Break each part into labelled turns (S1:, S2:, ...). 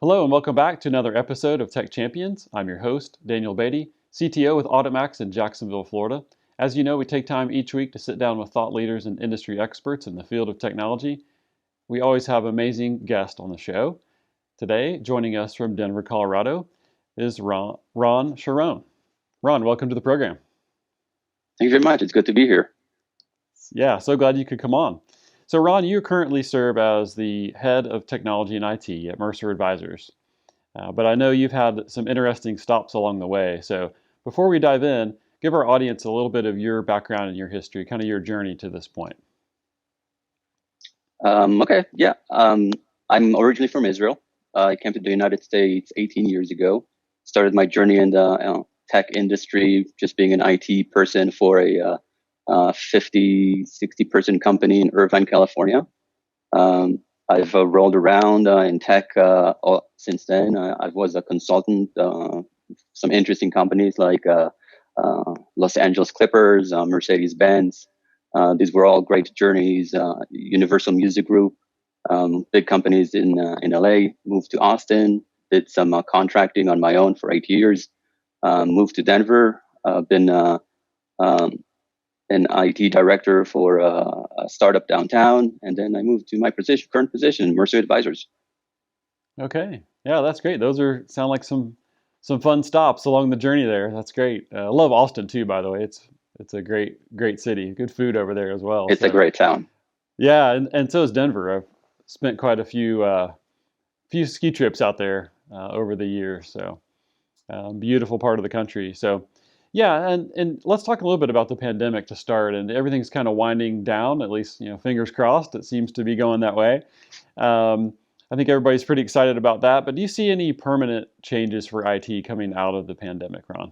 S1: Hello and welcome back to another episode of Tech Champions. I'm your host, Daniel Beaty, CTO with AuditMax in Jacksonville, Florida. As you know, we take time each week to sit down with thought leaders and industry experts in the field of technology. We always have amazing guests on the show. Today, joining us from Denver, Colorado, is Ron Sharon. Ron, welcome to the program.
S2: Thank you very much. It's good to be here.
S1: Yeah, so glad you could come on. So Ron, you currently serve as the head of technology and IT at Mercer Advisors. But I know you've had some interesting stops along the way. So before we dive in, give our audience a little bit of your background and your history, kind of your journey to this point.
S2: Okay, yeah. I'm originally from Israel. I came to the United States 18 years ago. Started my journey in the tech industry, just being an IT person for a 50, 60-person company in Irvine, California. I've rolled around in tech since then. I was a consultant, some interesting companies like Los Angeles Clippers, Mercedes-Benz. These were all great journeys. Universal Music Group, big companies in LA. Moved to Austin, did some contracting on my own for 8 years. Moved to Denver. Been an IT director for a startup downtown, and then I moved to my current position, Mercer Advisors.
S1: Okay, yeah, that's great. Those sound like some fun stops along the journey there. That's great. I love Austin too, by the way. It's a great city. Good food over there as well.
S2: It's a great town.
S1: Yeah, and so is Denver. I've spent quite a few ski trips out there over the years. So beautiful part of the country. So. Yeah, and let's talk a little bit about the pandemic to start. And everything's kind of winding down, at least, fingers crossed. It seems to be going that way. I think everybody's pretty excited about that. But do you see any permanent changes for IT coming out of the pandemic, Ron?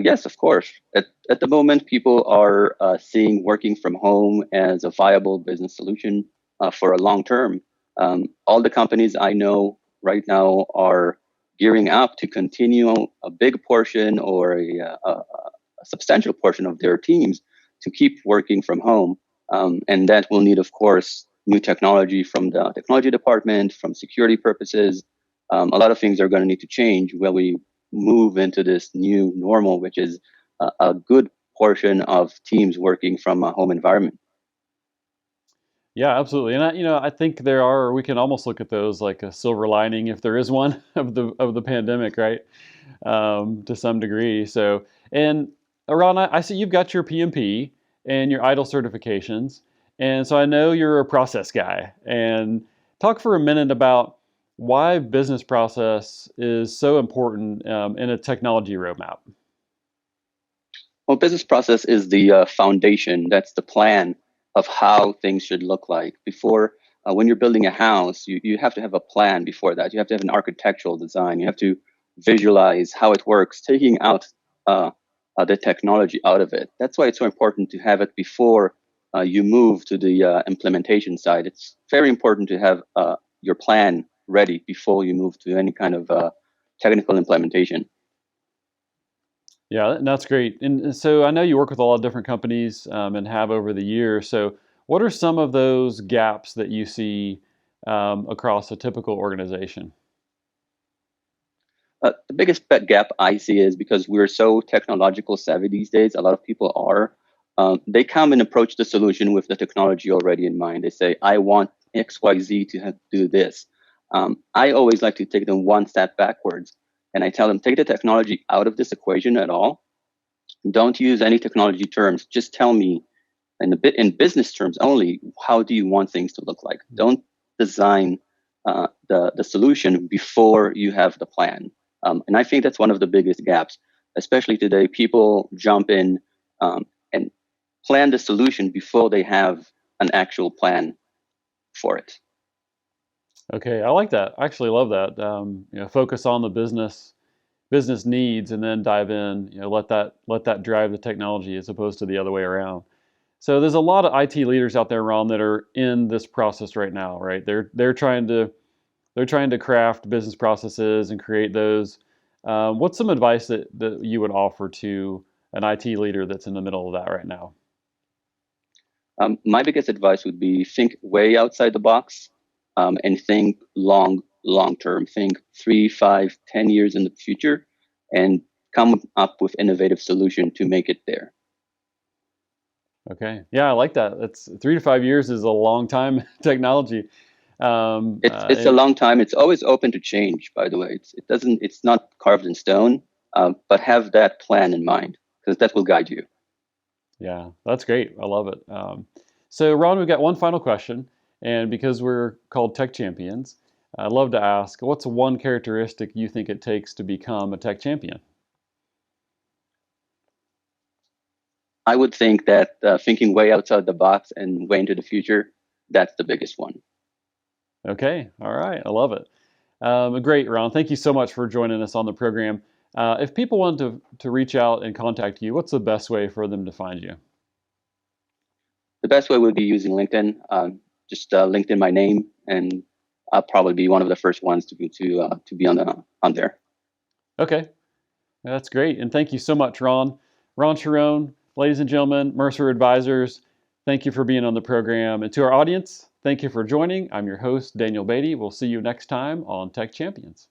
S2: Yes, of course. At the moment, people are seeing working from home as a viable business solution for a long term. All the companies I know right now are gearing up to continue a big portion or a substantial portion of their teams to keep working from home. And that will need, of course, new technology from the technology department, from security purposes. A lot of things are going to need to change when we move into this new normal, which is a good portion of teams working from a home environment.
S1: Yeah, absolutely. And I think we can almost look at those like a silver lining, if there is one, of the pandemic, right? To some degree. So, and Ron, I see you've got your PMP and your IDLE certifications, and so I know you're a process guy. And talk for a minute about why business process is so important in a technology roadmap.
S2: Well, business process is the foundation. That's the plan of how things should look like. Before, when you're building a house, you have to have a plan before that. You have to have an architectural design. You have to visualize how it works, taking out the technology out of it. That's why it's so important to have it before you move to the implementation side. It's very important to have your plan ready before you move to any kind of technical implementation.
S1: Yeah, that's great. And so I know you work with a lot of different companies and have over the years. So what are some of those gaps that you see across a typical organization?
S2: The biggest gap I see is because we're so technological savvy these days. A lot of people are. They come and approach the solution with the technology already in mind. They say, I want XYZ to do this. I always like to take them one step backwards. And I tell them, take the technology out of this equation at all. Don't use any technology terms. Just tell me, in business terms only, how do you want things to look like? Don't design the solution before you have the plan. And I think that's one of the biggest gaps, especially today. People jump in and plan the solution before they have an actual plan for it.
S1: Okay, I like that. I actually love that. Focus on the business needs and then dive in. Let that drive the technology as opposed to the other way around. So there's a lot of IT leaders out there, Ron, that are in this process right now, right? They're trying to craft business processes and create those. What's some advice that you would offer to an IT leader that's in the middle of that right now?
S2: My biggest advice would be think way outside the box. and think long term. Think 3, 5, 10 years in the future, and come up with innovative solution to make it there.
S1: Okay. Yeah, I like that. That's 3 to 5 years is a long time in technology.
S2: It's a long time. It's always open to change. By the way, it's not carved in stone. But have that plan in mind, because that will guide you.
S1: Yeah, that's great. I love it. So, Ron, we've got one final question. And because we're called Tech Champions, I'd love to ask, what's one characteristic you think it takes to become a tech champion?
S2: I would think that thinking way outside the box and way into the future, that's the biggest one.
S1: Okay. All right. I love it. Great, Ron. Thank you so much for joining us on the program. If people want to reach out and contact you, what's the best way for them to find you?
S2: The best way would be using LinkedIn. Just LinkedIn my name, and I'll probably be one of the first ones to be on there.
S1: Okay. That's great. And thank you so much, Ron. Ron Sharon, ladies and gentlemen, Mercer Advisors, thank you for being on the program. And to our audience, thank you for joining. I'm your host, Daniel Beaty. We'll see you next time on Tech Champions.